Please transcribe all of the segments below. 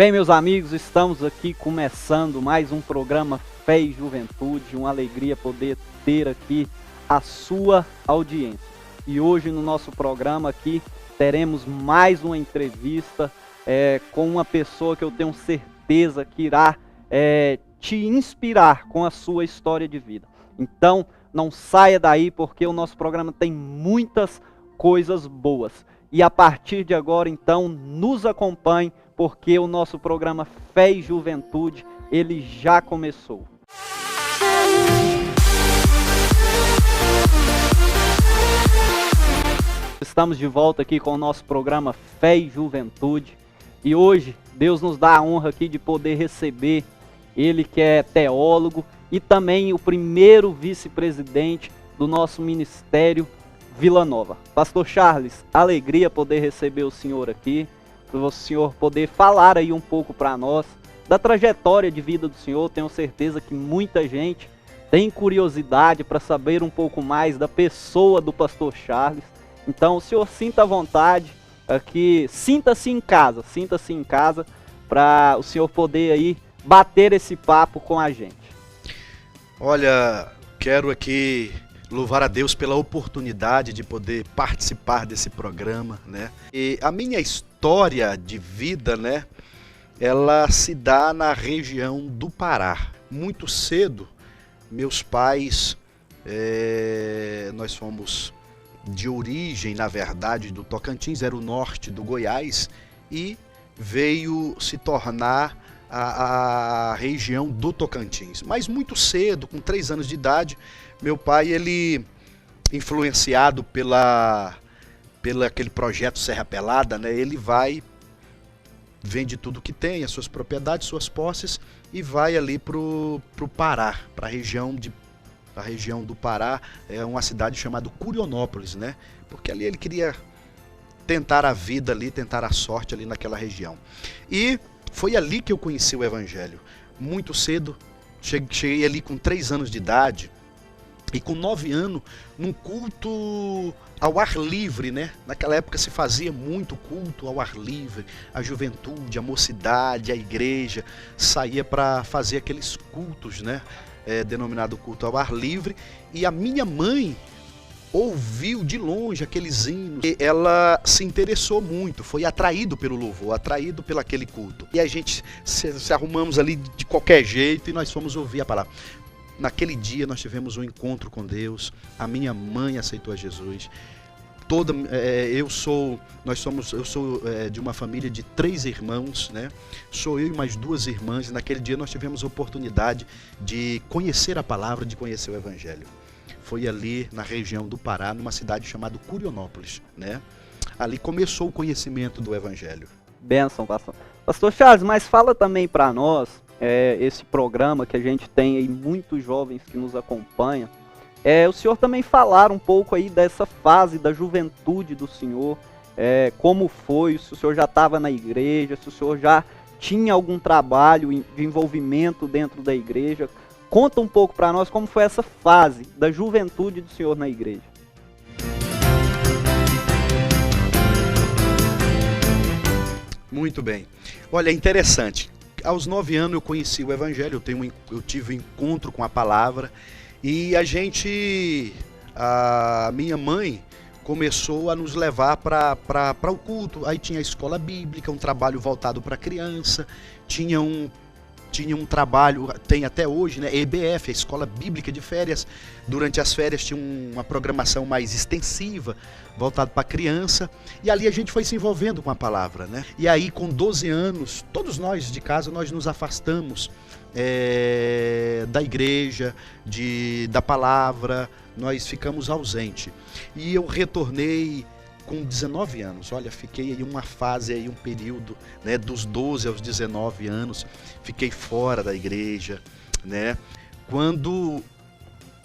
Bem, meus amigos, estamos aqui começando mais um programa Fé e Juventude. Uma alegria poder ter aqui a sua audiência. E hoje no nosso programa aqui teremos mais uma entrevista com uma pessoa que eu tenho certeza que irá te inspirar com a sua história de vida. Então, não saia daí porque o nosso programa tem muitas coisas boas. E a partir de agora, então, nos acompanhe, porque o nosso programa Fé e Juventude, ele já começou. Estamos de volta aqui com o nosso programa Fé e Juventude. E hoje, Deus nos dá a honra aqui de poder receber ele que é teólogo e também o primeiro vice-presidente do nosso ministério Vila Nova. Pastor Charles, alegria poder receber o senhor aqui, para o senhor poder falar aí um pouco para nós da trajetória de vida do senhor. Tenho certeza que muita gente tem curiosidade para saber um pouco mais da pessoa do pastor Charles. Então o senhor sinta à vontade aqui, sinta-se em casa para o senhor poder aí bater esse papo com a gente. Olha, quero aqui louvar a Deus pela oportunidade de poder participar desse programa, né? E a minha história de vida, né, ela se dá na região do Pará. Muito cedo, meus pais, nós fomos de origem, na verdade, do Tocantins, era o norte do Goiás, e veio se tornar a região do Tocantins. Mas muito cedo, com 3 anos de idade, meu pai, ele, influenciado pela aquele projeto Serra Pelada, né, ele vende tudo que tem, as suas propriedades, suas posses, e vai ali pro Pará, para a região do Pará, é uma cidade chamada Curionópolis, né? Porque ali ele queria tentar a vida ali, tentar a sorte ali naquela região. E foi ali que eu conheci o Evangelho. Muito cedo, cheguei ali com 3 anos de idade, e com 9 anos, num culto ao ar livre, né? Naquela época se fazia muito culto ao ar livre, a juventude, a mocidade, a igreja saía para fazer aqueles cultos, né? Denominado culto ao ar livre, e a minha mãe ouviu de longe aqueles hinos, e ela se interessou muito, foi atraído pelo louvor, atraído pelo aquele culto. E a gente se arrumamos ali de qualquer jeito e nós fomos ouvir a palavra. Naquele dia nós tivemos um encontro com Deus, a minha mãe aceitou a Jesus. Eu sou de uma família de 3 irmãos, né? Sou eu e mais 2 irmãs, e naquele dia nós tivemos a oportunidade de conhecer a palavra, de conhecer o Evangelho. Foi ali na região do Pará, numa cidade chamada Curionópolis, né? Ali começou o conhecimento do Evangelho. Bênção, pastor. Pastor Charles, mas fala também para nós, esse programa que a gente tem aí, muitos jovens que nos acompanham, o senhor também falar um pouco aí dessa fase da juventude do senhor, como foi, se o senhor já estava na igreja, se o senhor já tinha algum trabalho de envolvimento dentro da igreja. Conta um pouco para nós como foi essa fase da juventude do senhor na igreja. Muito bem. Olha, é interessante. Aos 9 anos eu conheci o Evangelho, eu tive um encontro com a palavra, e a minha mãe começou a nos levar para o culto. Aí tinha a escola bíblica, um trabalho voltado para criança, tinha um trabalho, tem até hoje, né, EBF, a Escola Bíblica de Férias. Durante as férias tinha uma programação mais extensiva, voltada para criança, e ali a gente foi se envolvendo com a palavra, né? E aí com 12 anos, todos nós de casa, nós nos afastamos da igreja, da palavra, nós ficamos ausentes. E eu retornei com 19 anos, olha, fiquei aí uma fase, aí um período, né, dos 12 aos 19 anos, fiquei fora da igreja, né? Quando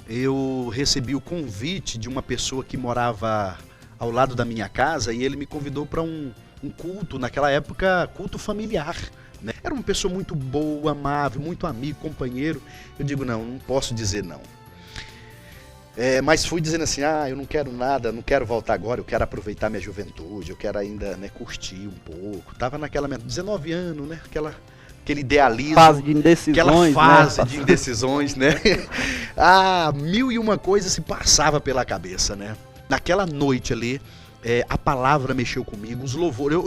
eu recebi o convite de uma pessoa que morava ao lado da minha casa, e ele me convidou para um culto, naquela época, culto familiar, né? Era uma pessoa muito boa, amável, muito amigo, companheiro. Eu digo, não posso dizer não. Mas fui dizendo assim, eu não quero nada, não quero voltar agora, eu quero aproveitar minha juventude, eu quero ainda, né, curtir um pouco. Tava naquela 19 anos, né, aquele idealismo. Fase de indecisões, aquela fase, né? de indecisões, né? Mil e uma coisas se passava pela cabeça, né? Naquela noite ali, a palavra mexeu comigo, os louvores.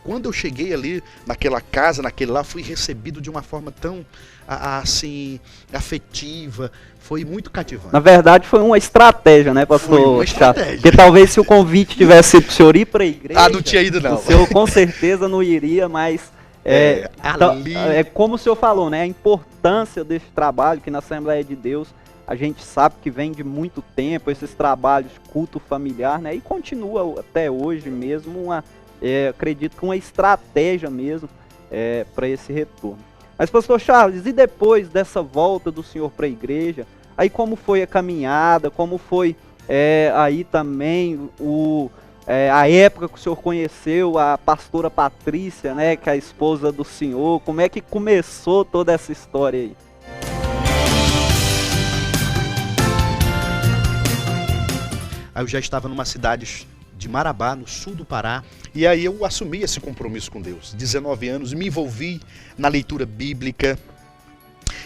Quando eu cheguei ali, naquela casa, naquele lá, fui recebido de uma forma tão, assim, afetiva. Foi muito cativante. Na verdade, foi uma estratégia, né, pastor? Foi uma estratégia. Porque talvez se o convite tivesse sido pro senhor ir para a igreja... não tinha ido, não. O senhor com certeza não iria, mas... Ali... como o senhor falou, né, a importância desse trabalho, que na Assembleia de Deus a gente sabe que vem de muito tempo, esses trabalhos de culto familiar, né, e continua até hoje mesmo, acredito que uma estratégia mesmo para esse retorno. Mas, pastor Charles, e depois dessa volta do senhor para a igreja, aí como foi a caminhada, como foi aí também a época que o senhor conheceu a pastora Patrícia, né, que é a esposa do senhor, como é que começou toda essa história aí? Aí eu já estava numa cidade de Marabá, no sul do Pará, e aí eu assumi esse compromisso com Deus. 19 anos, me envolvi na leitura bíblica.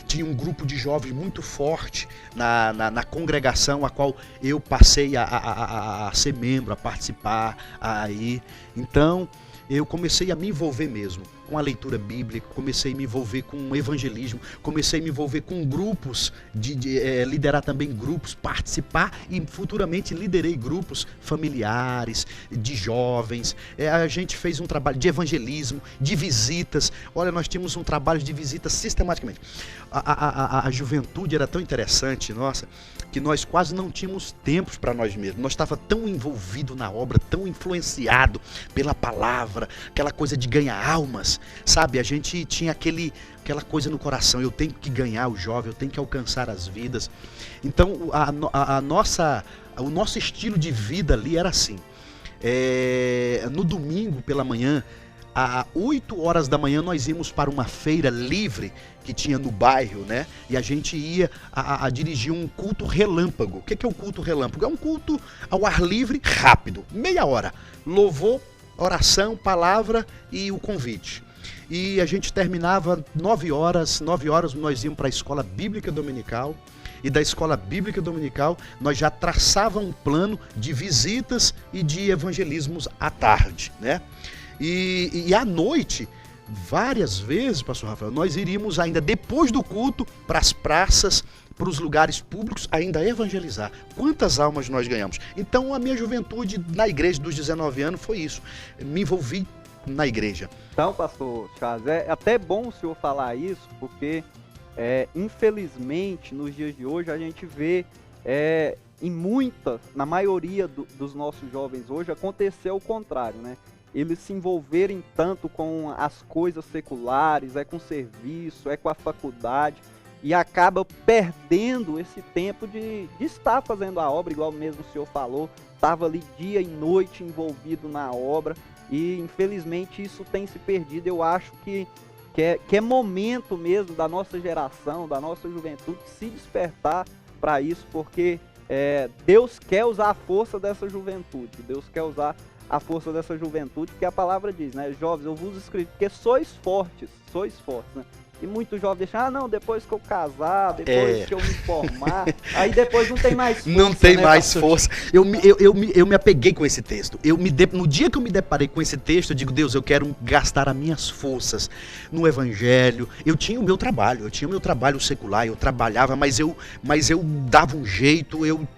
Tinha um grupo de jovens muito forte na congregação a qual eu passei a ser membro, a participar aí. Então, eu comecei a me envolver mesmo com a leitura bíblica, comecei a me envolver com o evangelismo, comecei a me envolver com grupos, liderar também grupos, participar e futuramente liderei grupos familiares, de jovens. A gente fez um trabalho de evangelismo, de visitas. Olha, nós tínhamos um trabalho de visitas sistematicamente. A juventude era tão interessante, nossa, que nós quase não tínhamos tempos para nós mesmos. Nós estávamos tão envolvidos na obra, tão influenciado pela palavra, aquela coisa de ganhar almas, sabe? A gente tinha aquela coisa no coração, eu tenho que ganhar o jovem, eu tenho que alcançar as vidas. Então, o nosso estilo de vida ali era assim. No domingo pela manhã, às 8 horas da manhã, nós íamos para uma feira livre que tinha no bairro, né? E a gente ia a dirigir um culto relâmpago. O que é um culto relâmpago? É um culto ao ar livre, rápido, meia hora. Louvor, oração, palavra e o convite. E a gente terminava 9 horas. 9 horas nós íamos para a escola bíblica dominical. E da escola bíblica dominical nós já traçávamos um plano de visitas e de evangelismos à tarde, né? E à noite, várias vezes, pastor Rafael, nós iríamos ainda depois do culto para as praças, para os lugares públicos, ainda evangelizar. Quantas almas nós ganhamos? Então a minha juventude na igreja dos 19 anos foi isso. Me envolvi na igreja. Então, pastor Charles, é até bom o senhor falar isso, porque infelizmente nos dias de hoje a gente vê na maioria dos nossos jovens hoje acontecer o contrário, né? Eles se envolverem tanto com as coisas seculares, com serviço, com a faculdade, e acaba perdendo esse tempo de estar fazendo a obra, igual mesmo o senhor falou, estava ali dia e noite envolvido na obra, e infelizmente isso tem se perdido. Eu acho que é momento mesmo da nossa geração, da nossa juventude, se despertar para isso, porque Deus quer usar a força dessa juventude, Deus quer usar a força dessa juventude, que a palavra diz, né? Jovens, eu vos escrevi, porque sois fortes, né? E muitos jovens deixam, não, depois que eu casar, depois que eu me formar, aí depois não tem mais força. Não tem, né, mais força. Eu me apeguei com esse texto. No dia que eu me deparei com esse texto, eu digo, Deus, eu quero gastar as minhas forças no evangelho. Eu tinha o meu trabalho secular, eu trabalhava, mas eu dava um jeito, eu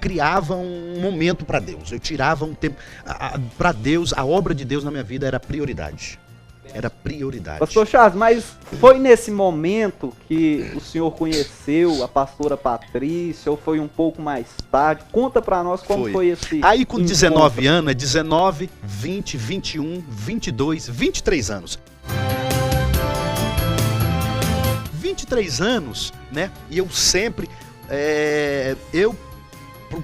criava um momento para Deus, eu tirava um tempo para Deus. A obra de Deus na minha vida era prioridade. Pastor Charles, mas foi nesse momento que o senhor conheceu a pastora Patrícia, ou foi um pouco mais tarde? Conta para nós como foi esse aí com 19 anos, 19, 20, 21, 22, 23 anos. 23 anos, né? E eu sempre... eu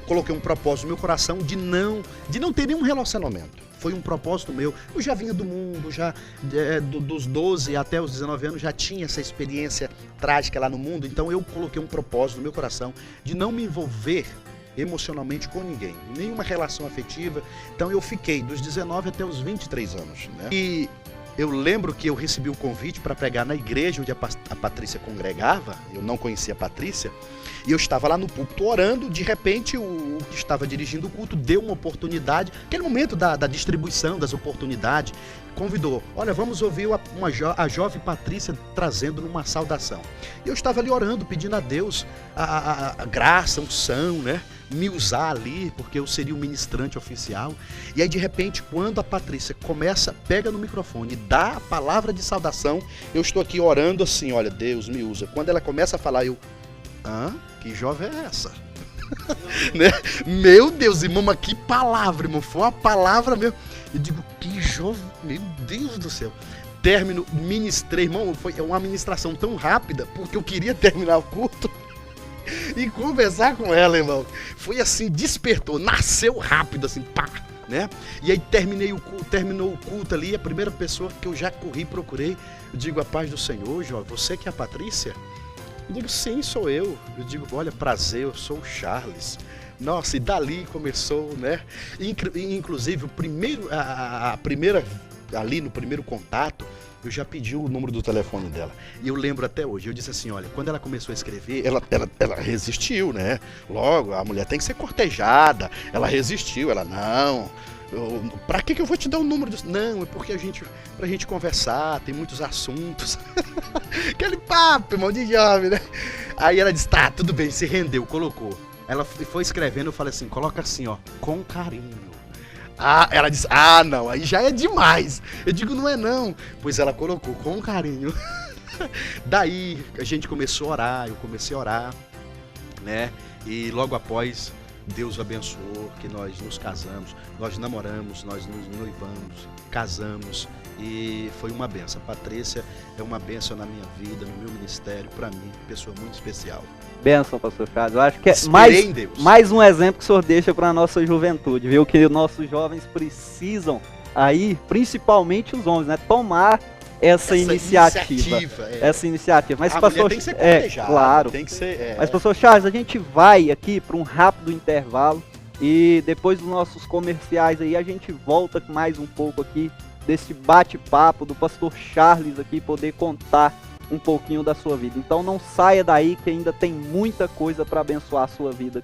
coloquei um propósito no meu coração de não ter nenhum relacionamento foi um propósito meu. Eu já vinha do mundo, dos 12 até os 19 anos, já tinha essa experiência trágica lá no mundo, então eu coloquei um propósito no meu coração de não me envolver emocionalmente com ninguém, nenhuma relação afetiva. Então eu fiquei dos 19 até os 23 anos, né? E eu lembro que eu recebi o convite para pregar na igreja onde a Patrícia congregava. Eu não conhecia a Patrícia. E eu estava lá no púlpito orando. De repente, o que estava dirigindo o culto deu uma oportunidade. Aquele momento da distribuição das oportunidades. Convidou. Olha, vamos ouvir a jovem Patrícia trazendo uma saudação. E eu estava ali orando, pedindo a Deus a graça, a unção, né? Me usar ali, porque eu seria o ministrante oficial. E aí, de repente, quando a Patrícia pega no microfone, dá a palavra de saudação, eu estou aqui orando assim, olha, Deus me usa. Quando ela começa a falar, que jovem é essa? Né? Meu Deus, irmão, mas que palavra, irmão, foi uma palavra mesmo. Eu digo, que jovem, meu Deus do céu. Ministrei, irmão, foi uma ministração tão rápida, porque eu queria terminar o culto e conversar com ela, irmão. Foi assim, despertou, nasceu rápido, assim, pá, né? E aí terminou o culto ali, a primeira pessoa que eu já procurei, eu digo, a paz do Senhor, Jó, você que é a Patrícia? Eu digo, sim, sou eu. Eu digo, olha, prazer, eu sou o Charles. Nossa, e dali começou, né? Inclusive, a primeira, ali no primeiro contato, eu já pedi o número do telefone dela. E eu lembro até hoje, eu disse assim, olha, quando ela começou a escrever, ela resistiu, né? Logo, a mulher tem que ser cortejada. Ela resistiu, ela, não... Pra que eu vou te dar o número disso? Não, é porque pra gente conversar, tem muitos assuntos. Aquele papo, irmão de jovem, né? Aí ela disse, tá, tudo bem, se rendeu, colocou. Ela foi escrevendo, eu falei assim, coloca assim, ó, com carinho. Ela disse, não, aí já é demais. Eu digo, não é não. Pois ela colocou, com carinho. Daí a gente começou a orar, eu comecei a orar, né? E logo após... Deus abençoou, que nós nos casamos, nós namoramos, nós nos noivamos, casamos e foi uma benção. A Patrícia é uma benção na minha vida, no meu ministério, para mim, pessoa muito especial. Benção, pastor Charles. Eu acho que é mais um exemplo que o senhor deixa para a nossa juventude, viu? Que nossos jovens precisam aí, principalmente os homens, né? Tomar essa iniciativa. Mas, pastor, tem que ser cortejada, claro. Tem que ser, Mas, pastor Charles, a gente vai aqui para um rápido intervalo e depois dos nossos comerciais aí a gente volta com mais um pouco aqui desse bate-papo do pastor Charles aqui, poder contar um pouquinho da sua vida. Então não saia daí que ainda tem muita coisa para abençoar a sua vida.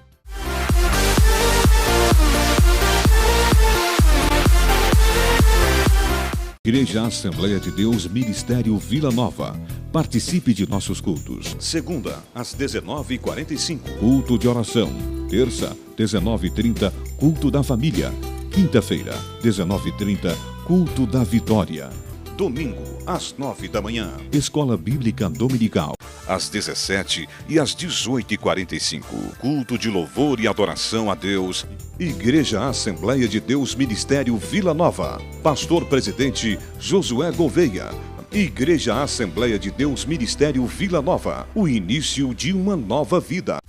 Igreja Assembleia de Deus Ministério Vila Nova. Participe de nossos cultos. Segunda, às 19h45. Culto de oração. Terça, 19h30. Culto da família. Quinta-feira, 19h30. Culto da vitória. Domingo, às 9 da manhã. Escola Bíblica Dominical. Às 17h e às 18h45. Culto de louvor e adoração a Deus. Igreja Assembleia de Deus Ministério Vila Nova. Pastor Presidente Josué Gouveia. Igreja Assembleia de Deus Ministério Vila Nova. O início de uma nova vida.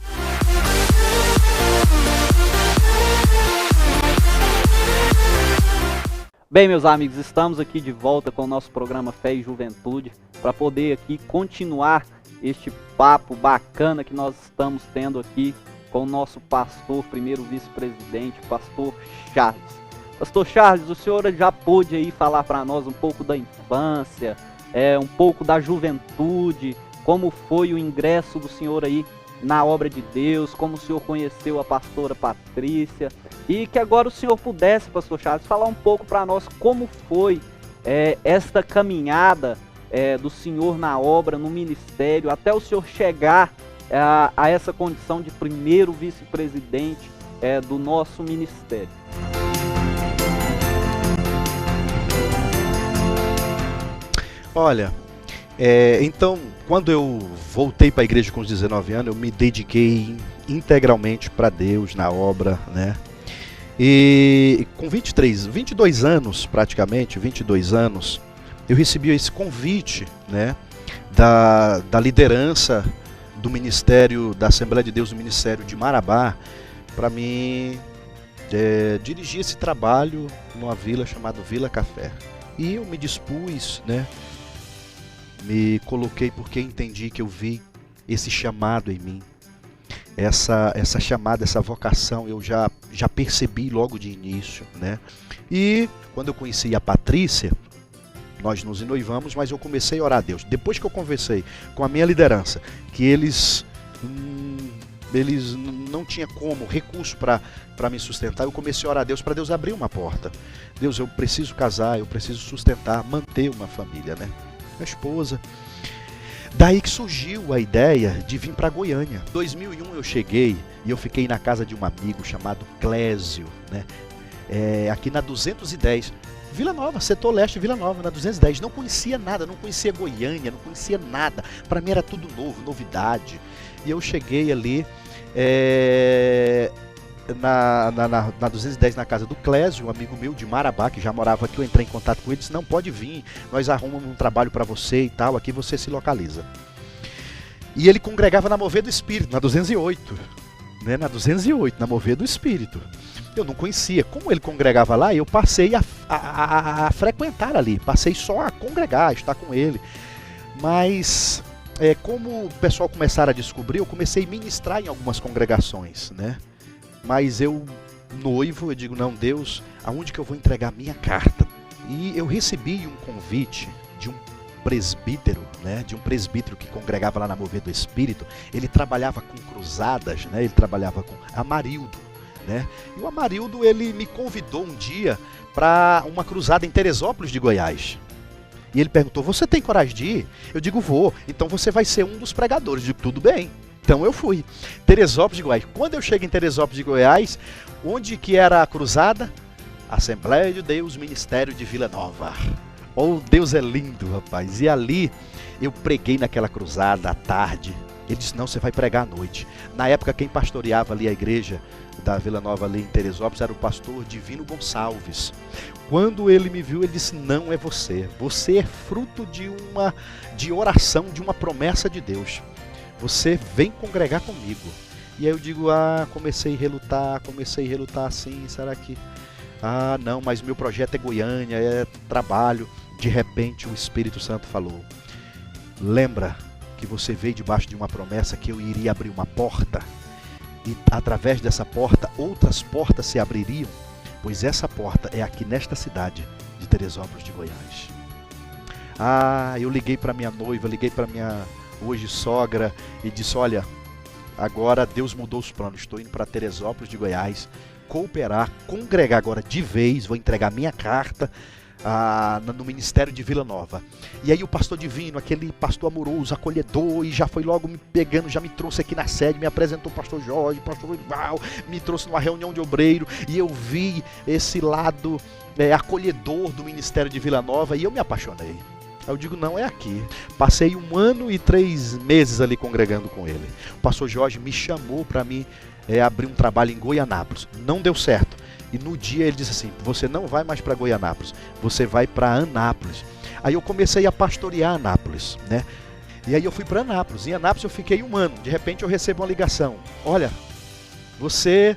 Bem, meus amigos, estamos aqui de volta com o nosso programa Fé e Juventude para poder aqui continuar este papo bacana que nós estamos tendo aqui com o nosso pastor, primeiro vice-presidente, pastor Charles. Pastor Charles, o senhor já pôde aí falar para nós um pouco da infância, um pouco da juventude, como foi o ingresso do senhor aí na obra de Deus, como o senhor conheceu a pastora Patrícia, e que agora o senhor pudesse, pastor Charles, falar um pouco para nós como foi esta caminhada do senhor na obra, no ministério, até o senhor chegar a essa condição de primeiro vice-presidente do nosso ministério. Olha, então, quando eu voltei para a igreja com os 19 anos, eu me dediquei integralmente para Deus na obra, né? E com 22 anos, praticamente, 22 anos, eu recebi esse convite, né, da liderança do ministério, da Assembleia de Deus do Ministério de Marabá, para mim dirigi esse trabalho numa vila chamada Vila Café. E eu me dispus, né? Me coloquei porque entendi que eu vi esse chamado em mim. Essa chamada, essa vocação, eu já percebi logo de início, né? E quando eu conheci a Patrícia, nós nos noivamos, mas eu comecei a orar a Deus. Depois que eu conversei com a minha liderança, que eles não tinham recurso para me sustentar, eu comecei a orar a Deus para Deus abrir uma porta. Deus, eu preciso casar, eu preciso sustentar, manter uma família, né? Minha esposa. Daí que surgiu a ideia de vir para Goiânia. Em 2001 eu cheguei e eu fiquei na casa de um amigo chamado Clésio, né? Aqui na 210, Vila Nova, setor leste, Vila Nova, na 210. Não conhecia nada, não conhecia Goiânia, não conhecia nada. Para mim era tudo novo, novidade. E eu cheguei ali na 210, na casa do Clésio, um amigo meu de Marabá, que já morava aqui. Eu entrei em contato com ele, disse, não, pode vir, nós arrumamos um trabalho para você e tal, aqui você se localiza. E ele congregava na Mover do Espírito, na 208, né? Na 208, na Mover do Espírito. Eu não conhecia. Como ele congregava lá, eu passei a frequentar ali, passei só a congregar, a estar com ele. Mas como o pessoal começaram a descobrir, eu comecei a ministrar em algumas congregações, né? Mas eu, noivo, eu digo, não, Deus, aonde que eu vou entregar a minha carta? E eu recebi um convite de um presbítero, né? De um presbítero que congregava lá na Mover do Espírito. Ele trabalhava com cruzadas, né? Ele trabalhava com Amarildo, né? E o Amarildo, ele me convidou um dia para uma cruzada em Teresópolis de Goiás. E ele perguntou, você tem coragem de ir? Eu digo, vou. Então você vai ser um dos pregadores. Eu digo, tudo bem. Então eu fui. Teresópolis de Goiás. Quando eu chego em Teresópolis de Goiás, onde que era a cruzada? Assembleia de Deus, Ministério de Vila Nova. Oh, Deus é lindo, rapaz. E ali eu preguei naquela cruzada à tarde. Ele disse, não, você vai pregar à noite. Na época quem pastoreava ali a igreja da Vila Nova ali em Teresópolis era o pastor Divino Gonçalves. Quando ele me viu, ele disse, não é você. Você é fruto de oração, de uma promessa de Deus. Você vem congregar comigo. E aí eu digo, comecei a relutar assim, será que... não, mas meu projeto é Goiânia, é trabalho. De repente o Espírito Santo falou, lembra que você veio debaixo de uma promessa que eu iria abrir uma porta, e através dessa porta, outras portas se abririam, pois essa porta é aqui nesta cidade de Teresópolis de Goiás. Eu liguei para minha noiva, liguei para minha hoje sogra e disse, olha, agora Deus mudou os planos, estou indo para Teresópolis de Goiás, cooperar, congregar agora de vez, vou entregar minha carta no Ministério de Vila Nova. E aí o pastor Divino, aquele pastor amoroso, acolhedor, e já foi logo me pegando, já me trouxe aqui na sede, me apresentou o pastor Jorge, o pastor Ival, me trouxe numa reunião de obreiro, e eu vi esse lado acolhedor do Ministério de Vila Nova, e eu me apaixonei. Eu digo, não, é aqui. Passei 1 ano e 3 meses ali congregando com ele. O pastor Jorge me chamou para mim abrir um trabalho em Goianápolis. Não deu certo. E no dia ele disse assim, você não vai mais para Goianápolis, você vai para Anápolis. Aí eu comecei a pastorear Anápolis, né? E aí eu fui para Anápolis. Em Anápolis eu fiquei 1 ano. De repente eu recebo uma ligação. Olha, você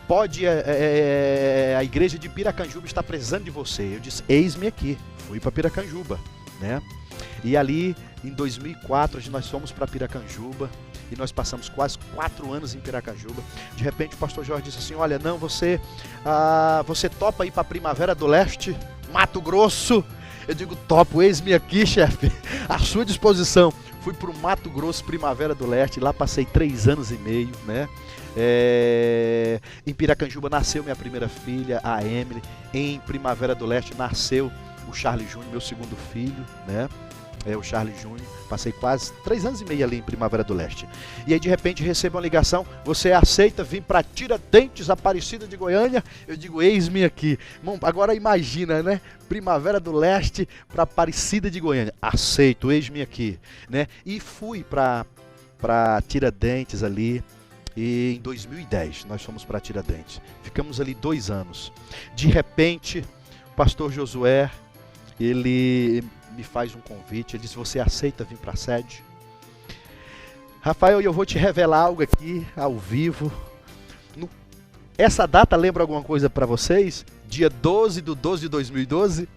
pode... a igreja de Piracanjuba está precisando de você. Eu disse, eis-me aqui. Fui para Piracanjuba, né? E ali, em 2004, nós fomos para Piracanjuba e nós passamos quase 4 anos em Piracanjuba. De repente o pastor Jorge disse assim, olha, não, você topa ir para Primavera do Leste, Mato Grosso? Eu digo, topo, eis-me aqui, chefe, à sua disposição. Fui para o Mato Grosso, Primavera do Leste, lá passei 3 anos e meio, né? Em Piracanjuba nasceu minha primeira filha, a Emily. Em Primavera do Leste nasceu o Charles Júnior, meu segundo filho, né? O Charles Júnior. Passei quase 3 anos e meio ali em Primavera do Leste. E aí de repente recebo uma ligação, você aceita vir para Tiradentes, Aparecida de Goiânia? Eu digo, eis-me aqui. Bom, agora imagina, né? Primavera do Leste para Aparecida de Goiânia. Aceito, eis-me aqui, né? E fui para Tiradentes ali. E em 2010 nós fomos para Tiradentes. Ficamos ali 2 anos. De repente, o pastor Josué, ele me faz um convite, ele diz, você aceita vir para a sede? Rafael, eu vou te revelar algo aqui, ao vivo. Essa data lembra alguma coisa para vocês? Dia 12/12/2012?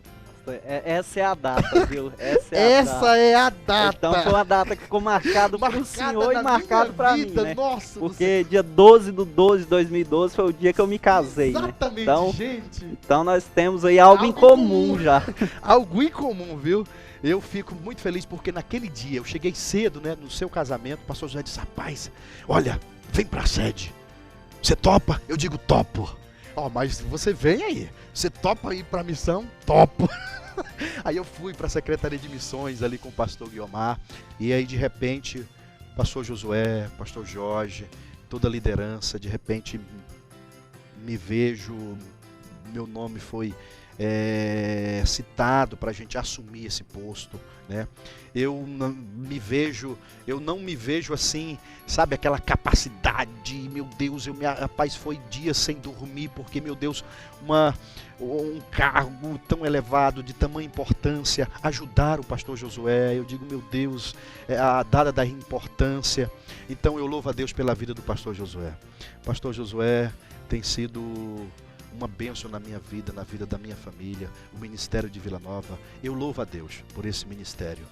Essa é a data, viu? Essa é a data. Então foi uma data que ficou marcada para o senhor e marcado para mim, né? Nossa, porque dia 12/12/2012 foi o dia que eu me casei, exatamente, né? Então, gente. Então nós temos aí algo em comum já. Algo em comum, viu? Eu fico muito feliz porque naquele dia eu cheguei cedo, né, no seu casamento. O pastor José disse: rapaz, olha, vem pra sede. Você topa? Eu digo: topo. Ó, mas você vem aí. Você topa ir pra missão? Topo. Aí eu fui pra Secretaria de Missões ali com o pastor Guiomar. E aí de repente, pastor Josué, pastor Jorge, toda a liderança, de repente me vejo, meu nome foi citado para a gente assumir esse posto, né? Eu não me vejo assim, sabe, aquela capacidade, meu Deus, rapaz, foi dias sem dormir, porque, meu Deus, um cargo tão elevado, de tamanha importância, ajudar o pastor Josué, eu digo, meu Deus, a dada da importância. Então eu louvo a Deus pela vida do pastor Josué. Pastor Josué tem sido uma bênção na minha vida, na vida da minha família, o Ministério de Vila Nova. Eu louvo a Deus por esse ministério.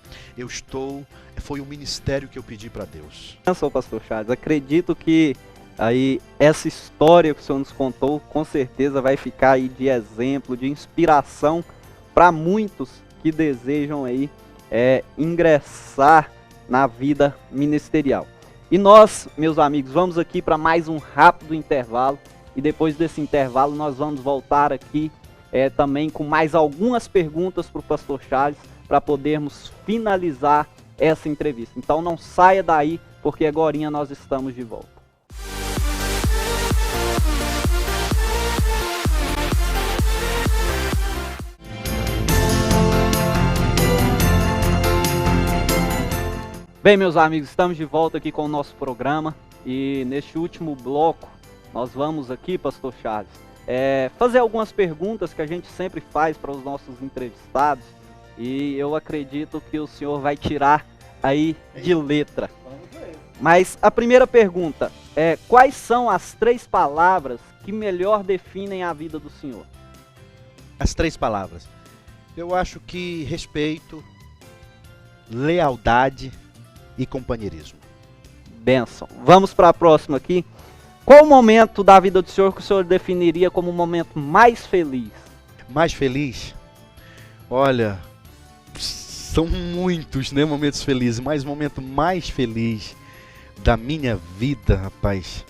Foi o ministério que eu pedi para Deus. Eu sou o pastor Charles, acredito que aí essa história que o senhor nos contou, com certeza vai ficar aí de exemplo, de inspiração para muitos que desejam aí ingressar na vida ministerial. E nós, meus amigos, vamos aqui para mais um rápido intervalo. E depois desse intervalo nós vamos voltar aqui também com mais algumas perguntas para o pastor Charles, para podermos finalizar essa entrevista. Então não saia daí, porque agorinha nós estamos de volta. Bem, meus amigos, estamos de volta aqui com o nosso programa. E neste último bloco nós vamos aqui, pastor Charles, fazer algumas perguntas que a gente sempre faz para os nossos entrevistados, e eu acredito que o senhor vai tirar aí de letra. Mas a primeira pergunta é: quais são as 3 palavras que melhor definem a vida do senhor? As 3 palavras. Eu acho que respeito, lealdade e companheirismo. Benção. Vamos para a próxima aqui. Qual o momento da vida do senhor que o senhor definiria como o momento mais feliz? Mais feliz? Olha, são muitos, né, momentos felizes, mas o momento mais feliz da minha vida, rapaz,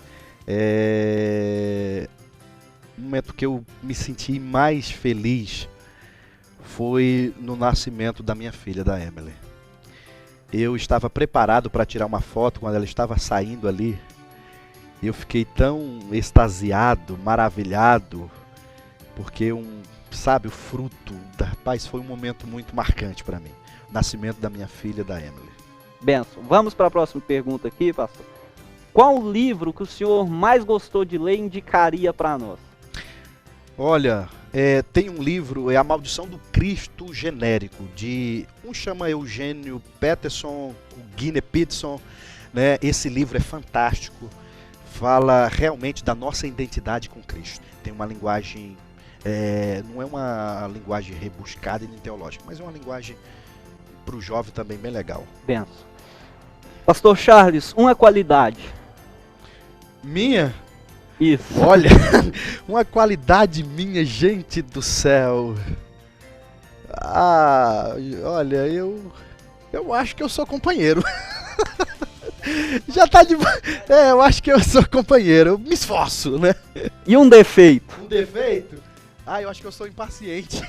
o momento que eu me senti mais feliz foi no nascimento da minha filha, da Emily. Eu estava preparado para tirar uma foto quando ela estava saindo ali. Eu fiquei tão extasiado, maravilhado, porque o fruto da paz foi um momento muito marcante para mim. O nascimento da minha filha, da Emily. Benção. Vamos para a próxima pergunta aqui, pastor. Qual o livro que o senhor mais gostou de ler e indicaria para nós? Olha, tem um livro, A Maldição do Cristo Genérico, um chama Eugênio Peterson, o Guinness Peterson, né? Esse livro é fantástico. Fala realmente da nossa identidade com Cristo. Tem uma linguagem, não é uma linguagem rebuscada e nem teológica, mas é uma linguagem para o jovem também bem legal. Benção. Pastor Charles, uma qualidade. Minha? Isso. Olha, uma qualidade minha, gente do céu. Olha, eu acho que eu sou companheiro. Já tá de... eu acho que eu sou companheiro, eu me esforço, né? E um defeito? Um defeito? Eu acho que eu sou impaciente.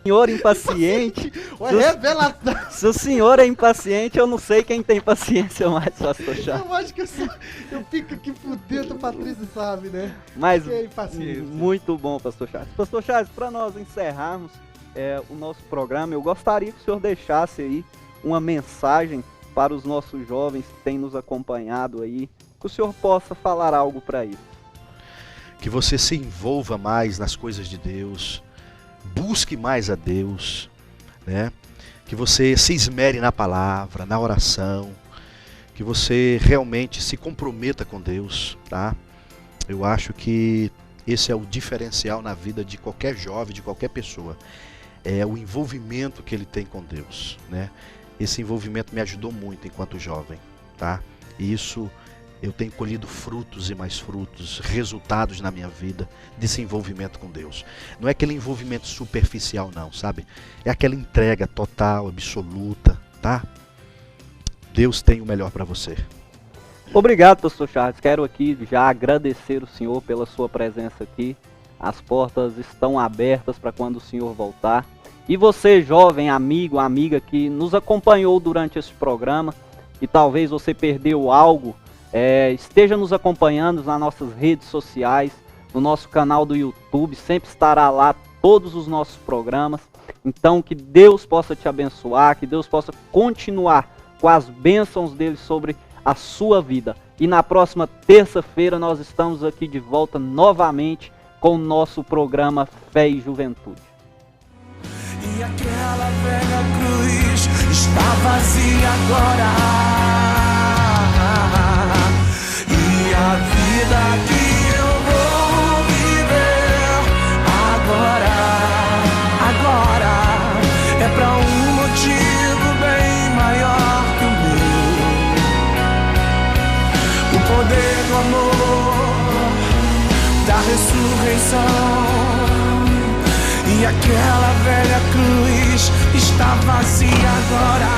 Senhor impaciente? Revelação. Se o senhor é impaciente, eu não sei quem tem paciência mais, pastor Charles. Eu acho que eu fico aqui por dentro, a Patrícia sabe, né? Mas impaciente. Muito bom, pastor Charles. Pastor Charles, para nós encerrarmos o nosso programa, eu gostaria que o senhor deixasse aí uma mensagem para os nossos jovens que têm nos acompanhado aí, que o senhor possa falar algo para isso. Que você se envolva mais nas coisas de Deus, busque mais a Deus, né? Que você se esmere na palavra, na oração, que você realmente se comprometa com Deus, tá? Eu acho que esse é o diferencial na vida de qualquer jovem, de qualquer pessoa. É o envolvimento que ele tem com Deus, né? Esse envolvimento me ajudou muito enquanto jovem, tá? E isso eu tenho colhido frutos e mais frutos, resultados na minha vida desse envolvimento com Deus. Não é aquele envolvimento superficial não, sabe? É aquela entrega total, absoluta, tá? Deus tem o melhor para você. Obrigado, pastor Charles. Quero aqui já agradecer o senhor pela sua presença aqui. As portas estão abertas para quando o senhor voltar. E você, jovem amigo, amiga que nos acompanhou durante esse programa e talvez você perdeu algo, esteja nos acompanhando nas nossas redes sociais, no nosso canal do YouTube, sempre estará lá todos os nossos programas. Então que Deus possa te abençoar, que Deus possa continuar com as bênçãos dele sobre a sua vida. E na próxima terça-feira nós estamos aqui de volta novamente com o nosso programa Fé e Juventude. E aquela velha cruz está vazia agora. E a vida que eu vou viver agora é para um motivo bem maior que o meu. O poder do amor, da ressurreição. E aquela velha cruz está vazia agora.